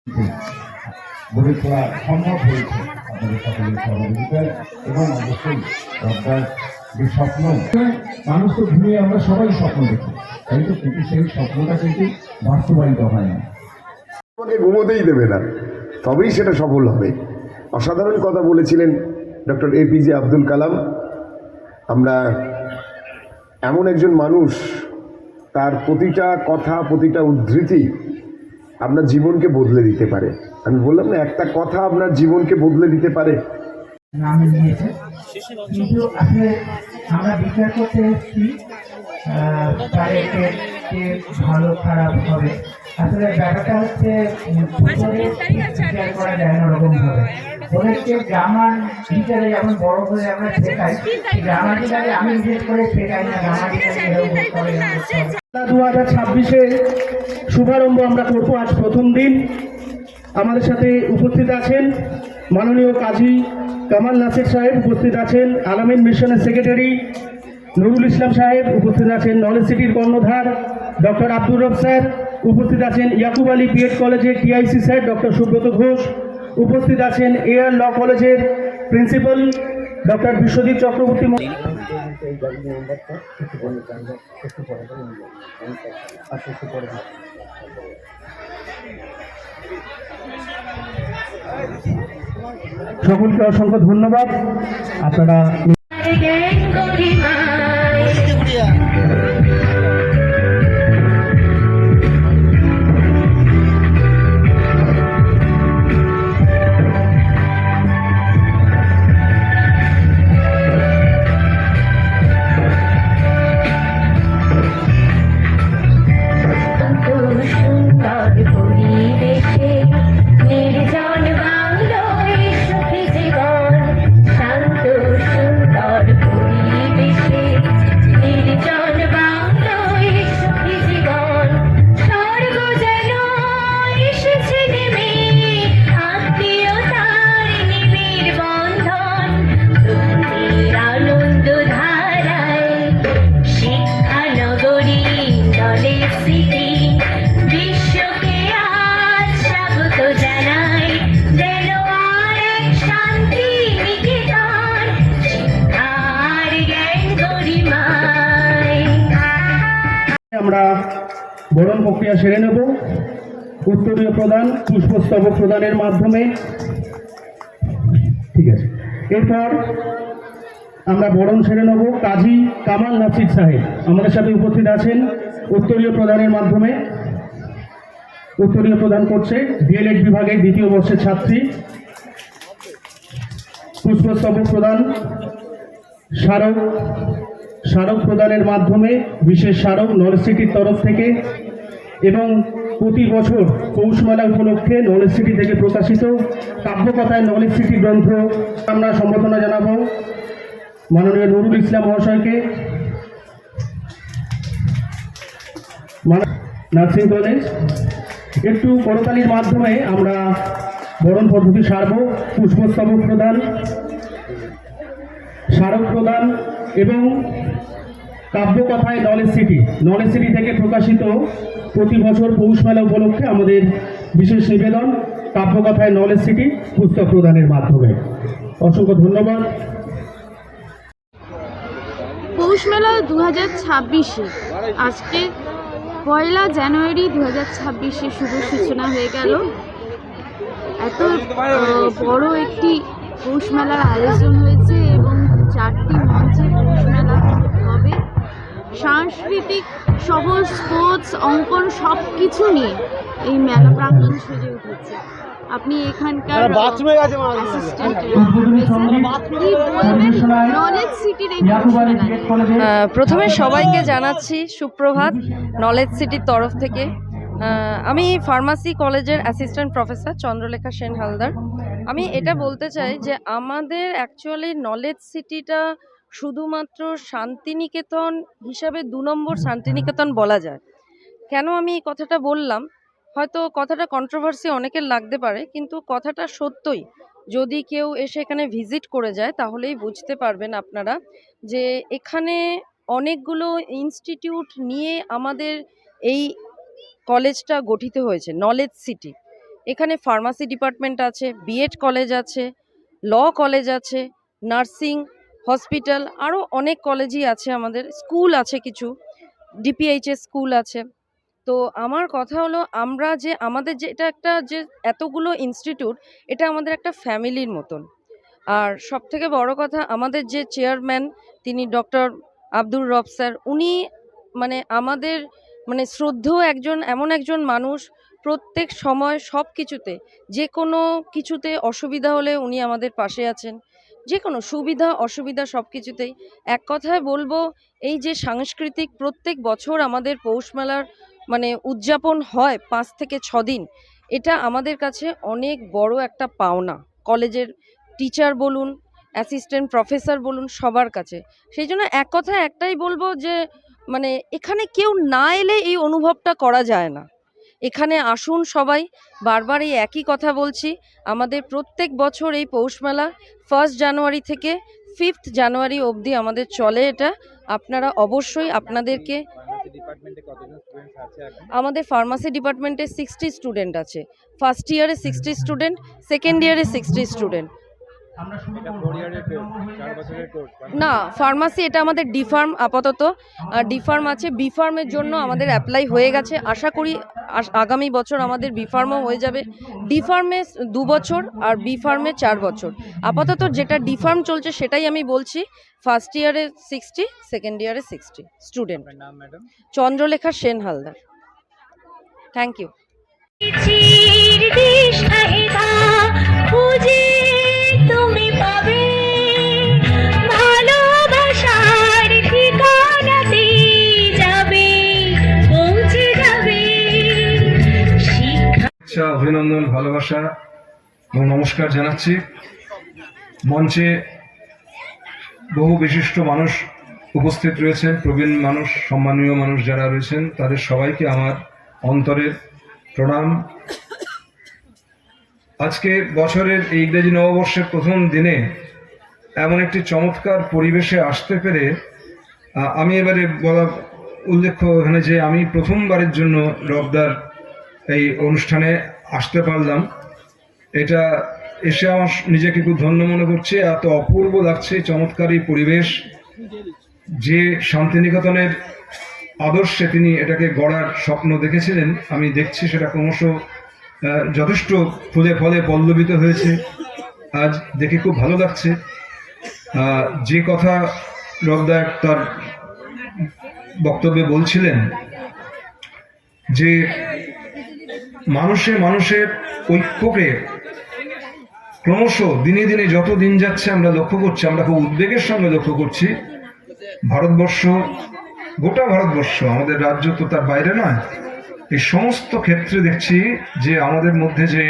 গড়ে তোলা সম্ভব হয়েছে আপনাদের সকলের সহযোগিতায় এবং অবশ্যই আপনার যে স্বপ্ন মানুষ তো ঘুমিয়ে আমরা সবাই স্বপ্ন দেখি তাই তো, কিন্তু সেই স্বপ্নটা কিন্তু বাস্তবায়িত হয় না, আমাকে ঘুমোতেই দেবে না, তবেই সেটা সফল হবে। অসাধারণ কথা বলেছিলেন ডক্টর APJ আব্দুল কালাম। আমরা এমন একজন মানুষ, তার প্রতিটা কথা প্রতিটা উদ্ধৃতি আপনার জীবনকে বদলে দিতে পারে। আমি বললাম না, একটা কথা আপনার জীবনকে বদলে দিতে পারে। নাম নিয়েছে, কিন্তু আসলে আমরা বিচার করতে এসেছি তাদেরকে ভালো খারাপ হবে। আসলে ব্যাপারটা হচ্ছে বিচার করা যায় না ওরকম ভাবে। ওদেরকে গ্রামার টিচারে যেমন বড় করে আমরা শেখাই, গ্রামার টিচারে আমি বিশেষ করে শেখাই না, গ্রামার টিচারে 2026-এ শুভারম্ভ আমরা করবো। আজ প্রথম দিন। আমাদের সাথে উপস্থিত আছেন মাননীয় কাজী কামাল নাসির সাহেব, উপস্থিত আছেন আলামিন মিশনের সেক্রেটারি নুরুল ইসলাম সাহেব, উপস্থিত আছেন নলেজ সিটির কর্ণধার ডক্টর আব্দুর রব স্যার, উপস্থিত আছেন ইয়াকুব আলী বিএড কলেজের TIC sir doctor Subrata Ghosh, উপস্থিত আছেন AR ল কলেজের প্রিন্সিপাল ডক্টর বিশ্বজিৎ চক্রবর্তী। সকলকে অসংখ্য ধন্যবাদ। আপনারা আমরা বরণ প্রক্রিয়া সেরে নেব। উত্তরীয় প্রদান, পুষ্পস্তবক প্রদানের মাধ্যমে। ঠিক আছে, এরপর আমরা বরণ সেরে নেব। কাজী কামাল নাসির সাহেব আমাদের সাথে উপস্থিত আছেন উত্তরীয় প্রদানের মাধ্যমে। উত্তরীয় প্রদান করছে DLED বিভাগের 2য় বর্ষের ছাত্রী। পুষ্পস্তবক প্রদান, স্মারক প্রদানের মাধ্যমে বিশেষ স্মারক নলেজ সিটির তরফ থেকে, এবং প্রতি বছর পৌষ মেলা উপলক্ষে নলেজ সিটি থেকে প্রকাশিত কাব্যকথায় নলেজ সিটি গ্রন্থ। আমরা সম্বর্ধনা জানাবো মাননীয় নুরুল ইসলাম মহাশয়কে, নার্সিং কলেজ। একটু করতালির মাধ্যমে আমরা বরণ পদ্ধতি সারব। পুষ্পস্তবক প্রদান, স্মারক প্রদান এবং কাব্যকথায় নলেজ সিটি থেকে প্রকাশিত প্রতি বছর পৌষ মেলা উপলক্ষে আমাদের বিশেষ নিবেদন কাব্যকথায় নলেজ সিটি পুস্তক প্রদানের মাধ্যমে। অসংখ্য ধন্যবাদ। পৌষ মেলা 2026-এ আজকে 1 জানুয়ারি 2026-এ শুভ সূচনা হয়ে গেল। এত বড় একটি পৌষ মেলার আয়োজন হয়েছে এবং 4টি মঞ্চে পৌষ মেলা হবে। সাংস্কৃতিক সহ স্পোর্টস, অঙ্কন সব কিছু নিয়ে এই মেলা প্রাঙ্গণ সেজে উঠেছে। আপনি এখানকার প্রথমে সবাইকে জানাচ্ছি সুপ্রভাত নলেজ সিটির তরফ থেকে। আমি ফার্মাসি কলেজের অ্যাসিস্ট্যান্ট প্রফেসর চন্দ্রলেখা সেন হালদার। আমি এটা বলতে চাই যে আমাদের অ্যাকচুয়ালি নলেজ সিটিটা শুধুমাত্র শান্তিনিকেতন হিসাবে 2 নম্বর শান্তিনিকেতন বলা যায়। কেন আমি এই কথাটা বললাম, হয়তো কথাটা কন্ট্রোভার্সি অনেকের লাগতে পারে, কিন্তু কথাটা সত্যই। যদি কেউ এসে এখানে ভিজিট করে যায় তাহলেই বুঝতে পারবেন আপনারা যে এখানে অনেকগুলো ইনস্টিটিউট নিয়ে আমাদের এই কলেজটা গঠিত হয়েছে নলেজ সিটি। এখানে ফার্মাসি ডিপার্টমেন্ট আছে, বিএড কলেজ আছে, ল কলেজ আছে, নার্সিং হসপিটাল, আরও অনেক কলেজই আছে, আমাদের স্কুল আছে, কিছু ডিপিএইচএস স্কুল আছে। তো আমার কথা হলো, আমরা যে আমাদের যে এটা একটা যে এতগুলো ইনস্টিটিউট, এটা আমাদের একটা ফ্যামিলির মতন। আর সবথেকে বড় কথা, আমাদের যে চেয়ারম্যান তিনি ডক্টর আব্দুর রব স্যার, উনি মানে আমাদের মানে শ্রদ্ধেয় এমন একজন মানুষ। প্রত্যেক সময় সব কিছুতে, যে কোনো কিছুতে অসুবিধা হলে উনি আমাদের পাশে আছেন, যে কোনো সুবিধা অসুবিধা সব কিছুতেই। এক কথায় বলবো, এই যে সাংস্কৃতিক প্রত্যেক বছর আমাদের পৌষ মেলার মানে উদযাপন হয় 5 থেকে 6 দিন, এটা আমাদের কাছে অনেক বড় একটা পাওনা, কলেজের টিচার বলুন, অ্যাসিস্ট্যান্ট প্রফেসর বলুন, সবার কাছে। সেই জন্য এক কথা একটাই বলবো যে মানে এখানে কেউ না এলে এই অনুভবটা করা যায় না। এখানে আসুন সবাই। বারবার এই একই কথা বলছি, আমাদের প্রত্যেক বছর এই পৌষ মেলা 1 জানুয়ারি থেকে 5 জানুয়ারি অবধি আমাদের চলে। এটা আপনারা অবশ্যই আপনাদেরকে, আমাদের ফার্মাসি ডিপার্টমেন্টে 60 স্টুডেন্ট আছে। ফার্স্ট ইয়ারে 60 স্টুডেন্ট, সেকেন্ড ইয়ারে 60 স্টুডেন্ট। না, ফার্মাসি এটা আমাদের ডিফার্ম আপাতত, ডিফার্ম আছে, বিফার্মের জন্য আমাদের অ্যাপ্লাই হয়ে গেছে। আশা করি আগামী বছর আমাদের বিফার্মও হয়ে যাবে। ডিফার্মে 2 বছর আর বিফার্মে 4 বছর। আপাতত যেটা ডিফার্ম চলছে সেটাই আমি বলছি। ফার্স্ট ইয়ারে 60, সেকেন্ড ইয়ারে 60 student. Chandralekha Sen Haldar. Thank you. তুমি পাবে ভালোবাসার ঠিকানাতে যাবে, পৌঁছে যাবে ইচ্ছা, অভিনন্দন, ভালোবাসা এবং নমস্কার জানাচ্ছি। মঞ্চে বহু বিশিষ্ট মানুষ উপস্থিত রয়েছেন, প্রবীণ মানুষ, সম্মানীয় মানুষ যারা রয়েছেন, তাদের সবাইকে আমার অন্তরের প্রণাম। আজকে বছরের এই ইংরেজি নববর্ষের প্রথম দিনে এমন একটি চমৎকার পরিবেশে আসতে পেরে আমি এবারে উল্লেখ্য এখানে যে আমি প্রথমবারের জন্য রবদার এই অনুষ্ঠানে আসতে পারলাম। এটা এসে আমার নিজেকে খুব ধন্য মনে করছে। এত অপূর্ব লাগছে চমৎকার এই পরিবেশ। যে শান্তিনিকেতনের আদর্শে তিনি এটাকে গড়ার স্বপ্ন দেখেছিলেন, আমি দেখছি সেটা ক্রমশ যথেষ্ট ফুলে ফলে পল্লবিত হয়েছে। আজ দেখে খুব ভালো লাগছে। যে কথা রবদা তার বক্তব্যে বলছিলেন যে মানুষের ঐক্যকে ক্রমশ দিনে দিনে যত দিন যাচ্ছে আমরা লক্ষ্য করছি, আমরা খুব উদ্বেগের সঙ্গে লক্ষ্য করছি। ভারতবর্ষ, গোটা ভারতবর্ষ, আমাদের রাজ্য তো তার বাইরে নয়, এই সমস্ত ক্ষেত্রে দেখছি যে আমাদের মধ্যে যে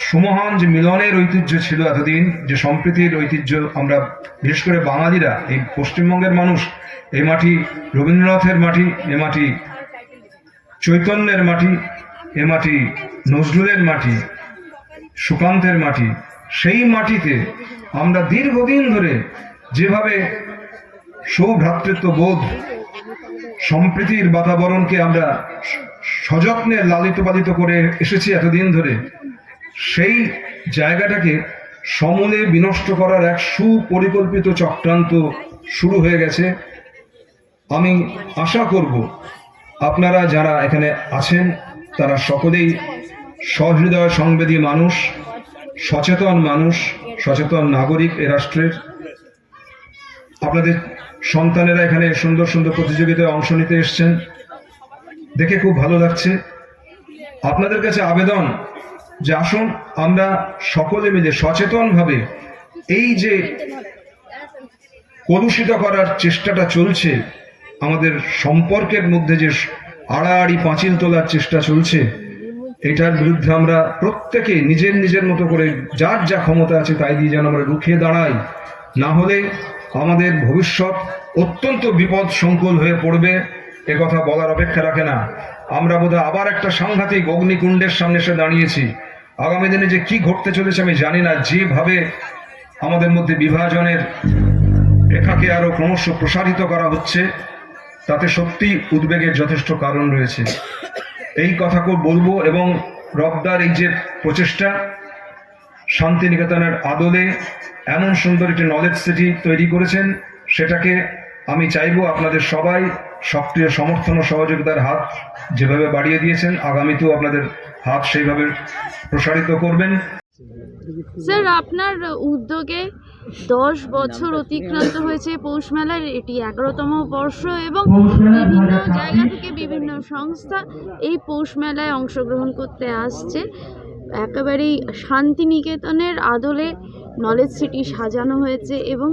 সুমহান যে মিলনের ঐতিহ্য ছিল এতদিন, যে সম্প্রীতির ঐতিহ্য, আমরা বিশেষ করে বাঙালিরা, এই পশ্চিমবঙ্গের মানুষ, এই মাটি রবীন্দ্রনাথের মাটি, এ মাটি চৈতন্যের মাটি, এ মাটি নজরুলের মাটি, সুকান্তের মাটি। সেই মাটিতে আমরা দীর্ঘদিন ধরে যেভাবে সৌভ্রাতৃত্ব বোধ, সম্প্রীতির বাতাবরণকে আমরা সযত্নে লালিত পালিত করে এসেছি এতদিন ধরে, সেই জায়গাটাকে সমূলে বিনষ্ট করার এক সুপরিকল্পিত চক্রান্ত শুরু হয়ে গেছে। আমি আশা করব আপনারা যারা এখানে আছেন তারা সকলেই সহৃদয় সংবেদী মানুষ, সচেতন মানুষ, সচেতন নাগরিক এ রাষ্ট্রের। আপনাদের সন্তানেরা এখানে সুন্দর সুন্দর প্রতিযোগিতায় অংশ নিতে এসছেন, দেখে খুব ভালো লাগছে। আপনাদের কাছে আবেদন যে আসুন আমরা সকলে মিলে সচেতনভাবে এই যে কলুষিত করার চেষ্টাটা চলছে, আমাদের সম্পর্কের মধ্যে যে আড়াআড়ি পাঁচিল তোলার চেষ্টা চলছে, এটার বিরুদ্ধে আমরা প্রত্যেকে নিজের নিজের মতো করে যার যা ক্ষমতা আছে তাই দিয়ে যেন আমরা রুখে দাঁড়াই। না হলে আমাদের ভবিষ্যৎ অত্যন্ত বিপদ সংকুল হয়ে পড়বে, একথা বলার অপেক্ষা রাখে না। আমরা বোধহয় আবার একটা সাংঘাতিক অগ্নিকুণ্ডের সামনে এসে দাঁড়িয়েছি। আগামী দিনে যে কি ঘটতে চলেছে আমি জানি না। যেভাবে আমাদের মধ্যে বিভাজনের রেখাকে আরো ক্রমশ প্রসারিত করা হচ্ছে, তাতে সত্যি উদ্বেগের যথেষ্ট কারণ রয়েছে। এই কথা বলবো এবং রবদার এই যে প্রচেষ্টা, শান্তিনিকেতনের আদলে এমন সুন্দর একটি নলেজ সিটি তৈরি করেছেন, সেটাকে আমি চাইবো আপনাদের সবাই সক্রিয় সমর্থন ও সহযোগিতার হাত যেভাবে বাড়িয়ে দিয়েছেন, আগামীতেও আপনাদের হাত সেইভাবে প্রসারিত করবেন। স্যার, আপনার উদ্যোগে 10 বছর অতিক্রান্ত হয়েছে পৌষ মেলার, এটি 11তম বর্ষ এবং বিভিন্ন জায়গা থেকে বিভিন্ন সংস্থা এই পৌষ মেলায় অংশগ্রহণ করতে আসছে। একেবারেই শান্তিনিকেতনের আদলে নলেজ সিটি সাজানো হয়েছে এবং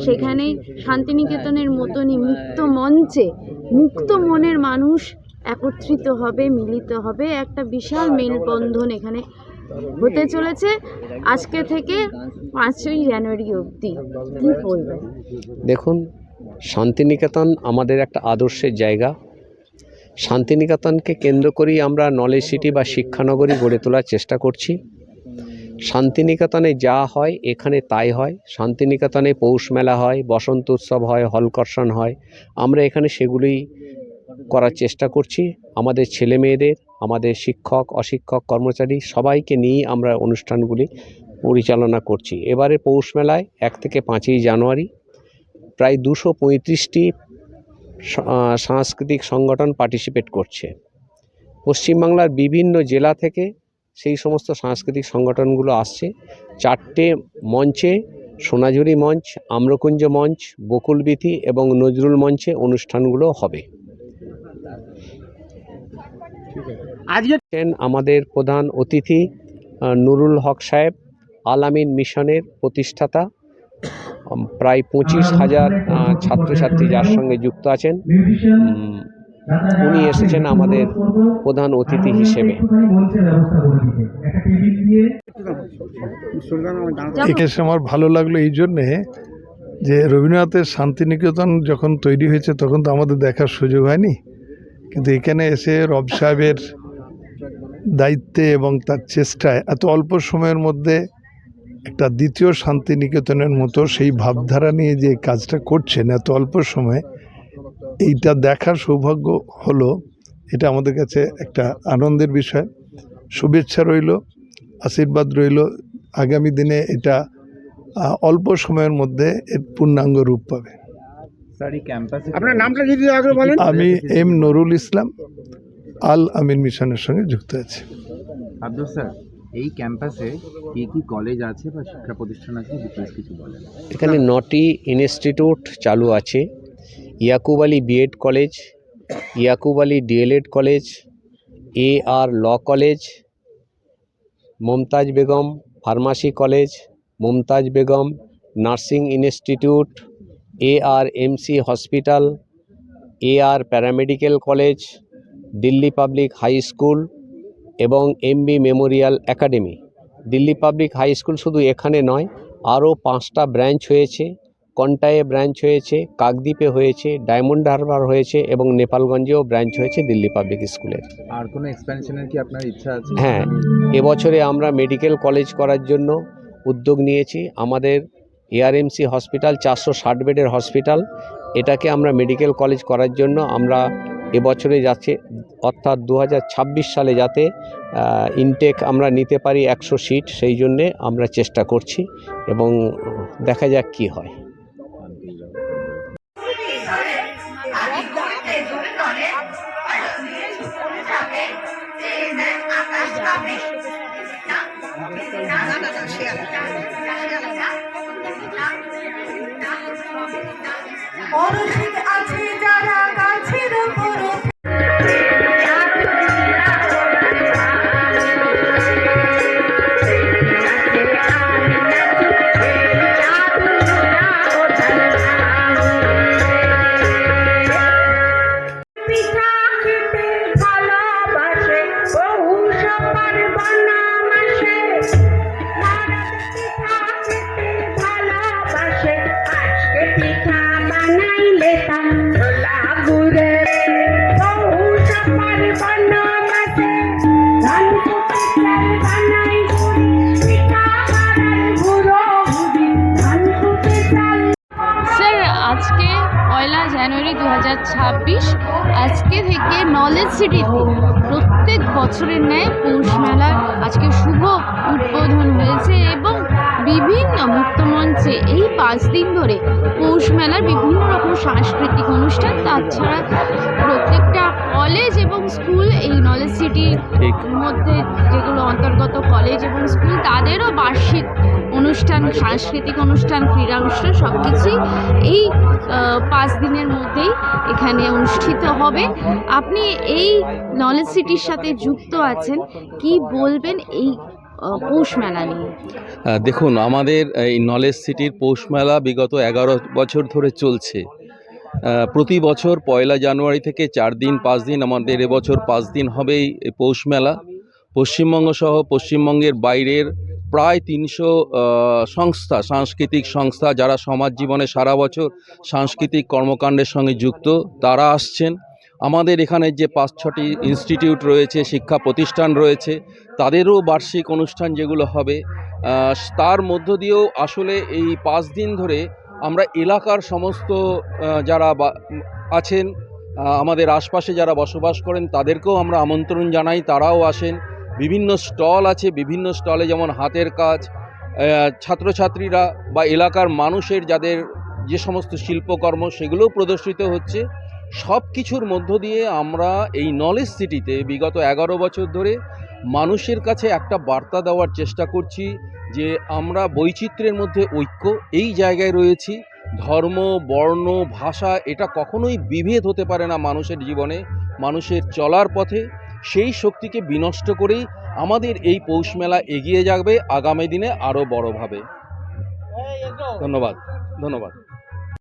সেখানে শান্তিনিকেতনের মতনই মুক্ত মঞ্চে মুক্ত মনের মানুষ একত্রিত হবে, মিলিত হবে। একটা বিশাল মেলবন্ধন এখানে হতে চলেছে আজকে থেকে 5ই জানুয়ারি অবধি। কি বলবেন? দেখুন, শান্তিনিকেতন আমাদের একটা আদর্শের জায়গা। শান্তিনিকেতনকে কেন্দ্র করেই আমরা নলেজ সিটি বা শিক্ষানগরী গড়ে তোলার চেষ্টা করছি। শান্তিনিকেতনে যা হয় এখানে তাই হয়। শান্তিনিকেতনে পৌষ মেলা হয়, বসন্ত উৎসব হয়, হলকর্ষণ হয়। আমরা এখানে সেগুলোই করার চেষ্টা করছি। আমাদের ছেলে মেয়েদের, আমাদের শিক্ষক অশিক্ষক কর্মচারী সবাইকে নিয়ে আমরা অনুষ্ঠানগুলি পরিচালনা করছি। এবারে পৌষ মেলায় 1 থেকে 5ই জানুয়ারি প্রায় 235টি সাংস্কৃতিক সংগঠন পার্টিসিপেট করছে। পশ্চিমবাংলার বিভিন্ন জেলা থেকে সেই সমস্ত সাংস্কৃতিক সংগঠনগুলো আসছে। 4টে মঞ্চে, সোনাঝুরি মঞ্চ, আম্রকুঞ্জ মঞ্চ, বকুলবীথি এবং নজরুল মঞ্চে অনুষ্ঠানগুলো হবে। আজকে আমাদের প্রধান অতিথি নুরুল হক সাহেব, আল আমিন মিশনের প্রতিষ্ঠাতা। প্রায় 25,000 ছাত্রছাত্রী যার সঙ্গে যুক্ত আছেন, উনি এসেছেন আমাদের প্রধান অতিথি হিসেবে। এসে আমার ভালো লাগলো এই জন্যে যে রবীন্দ্রনাথের শান্তিনিকেতন যখন তৈরি হয়েছে তখন তো আমাদের দেখার সুযোগ হয়নি, কিন্তু এখানে এসে রব সাহেবের দায়িত্বে এবং তার চেষ্টায় এত অল্প সময়ের মধ্যে একটা দ্বিতীয় শান্তিনিকেতনের মতো সেই ভাবধারা নিয়ে যে কাজটা করছেন এত অল্প সময়ে, এইটা দেখার সৌভাগ্য হলো। এটা আমাদের কাছে একটা আনন্দের বিষয়। শুভেচ্ছা রইল, আশীর্বাদ রইল, আগামী দিনে এটা অল্প সময়ের মধ্যে এর পূর্ণাঙ্গ রূপ পাবে। আপনার নামটা যদি আগে বলেন। আমি এম নুরুল ইসলাম, আল আমিন মিশনের সঙ্গে যুক্ত আছি। আব্দুল স্যার, এই ক্যাম্পাসে কি কি কলেজ আছে বা শিক্ষা প্রতিষ্ঠান আছে, ডিটেইলস কিছু বলেন। এখানে 9টি ইনস্টিটিউট চালু আছে। Yakub Ali BEd college, Yakub Ali DElEd college, AR law college, Mumtaz Begum pharmacy college, Mumtaz Begum nursing institute, ARMC hospital, AR paramedical college, Delhi public high school এবং MB memorial academy. Delhi public high school শুধু এখানে নয়, আরও 5টা ব্রাঞ্চ হয়েছে। কন্টায়ে ব্রাঞ্চ হয়েছে, কাকদ্বীপে হয়েছে, ডায়মন্ড হারবার হয়েছে এবং নেপালগঞ্জেও ব্রাঞ্চ হয়েছে দিল্লি পাবলিক স্কুলের। আর কোনো এক্সপ্যানশনের কি আপনার ইচ্ছা আছে? হ্যাঁ, এবছরে আমরা মেডিকেল কলেজ করার জন্য উদ্যোগ নিয়েছি। আমাদের ARMC হসপিটাল 460 বেডের হসপিটাল, এটাকে আমরা মেডিকেল কলেজ করার জন্য আমরা এবছরে যাচ্ছে, অর্থাৎ 2026 সালে যাতে ইনটেক আমরা নিতে পারি 100 সিট, সেই জন্যে আমরা চেষ্টা করছি এবং দেখা যাক কি হয়। আছে যারা গাছের উপর পিঠা খেতে ভালোবাসে, পৌষ পার্বণ মাসে পিঠা খেতে ভালোবাসে। আজকে পিঠা বানাইলে তার লাগু থেকে নলেজ সিটিতে প্রত্যেক বছরের ন্যায় পৌষ মেলার আজকে শুভ উদ্বোধন হয়েছে এবং বিভিন্ন মুক্তমঞ্চে এই 5 দিন ধরে পৌষ মেলার বিভিন্ন রকম সাংস্কৃতিক অনুষ্ঠান, তাছাড়া প্রত্যেকটা কলেজ এবং স্কুল, এই নলেজ সিটির মধ্যে যেগুলো অন্তর্গত কলেজ এবং স্কুল, তাদেরও বার্ষিক অনুষ্ঠান, সাংস্কৃতিক অনুষ্ঠান, ক্রীড়া অনুষ্ঠান সব কিছুই এই 5 দিনের মধ্যেই এখানে অনুষ্ঠিত হবে। আপনি এই নলেজ সিটির সাথে যুক্ত আছেন, কি বলবেন এই পৌষ মেলা নিয়ে? দেখুন, আমাদের এই নলেজ সিটির পৌষ মেলা বিগত 11 বছর ধরে চলছে। প্রতি বছর 1 জানুয়ারি থেকে 4 দিন 5 দিন, আমাদের এবছর 5 দিন হবেই এই পৌষ মেলা। পশ্চিমবঙ্গ সহ পশ্চিমবঙ্গের বাইরের প্রায় 300 সংস্থা, সাংস্কৃতিক সংস্থা যারা সমাজ জীবনে সারা বছর সাংস্কৃতিক কর্মকাণ্ডের সঙ্গে যুক্ত, তারা আসছেন। আমাদের এখানে যে 5-6টি ইনস্টিটিউট রয়েছে, শিক্ষা প্রতিষ্ঠান রয়েছে, তাদেরও বার্ষিক অনুষ্ঠান যেগুলো হবে, তার মধ্য দিয়েও আসলে এই 5 দিন ধরে আমরা এলাকার সমস্ত যারা আছেন, আমাদের আশপাশে যারা বসবাস করেন, তাদেরকেও আমরা আমন্ত্রণ জানাই, তারাও আসেন। বিভিন্ন স্টল আছে, বিভিন্ন স্টলে যেমন হাতের কাজ, ছাত্রছাত্রীরা বা এলাকার মানুষের যাদের যে সমস্ত শিল্পকর্ম, সেগুলোও প্রদর্শিত হচ্ছে। সব কিছুর মধ্য দিয়ে আমরা এই নলেজ সিটিতে বিগত 11 বছর ধরে মানুষের কাছে একটা বার্তা দেওয়ার চেষ্টা করছি যে আমরা বৈচিত্র্যের মধ্যে ঐক্য, এই জায়গায় রয়েছি। ধর্ম, বর্ণ, ভাষা এটা কখনোই বিভেদ হতে পারে না মানুষের জীবনে, মানুষের চলার পথে। সেই শক্তিকে বিনষ্ট করেই আমাদের এই পৌষ মেলা এগিয়ে যাবে আগামী দিনে আরও বড়োভাবে। ধন্যবাদ।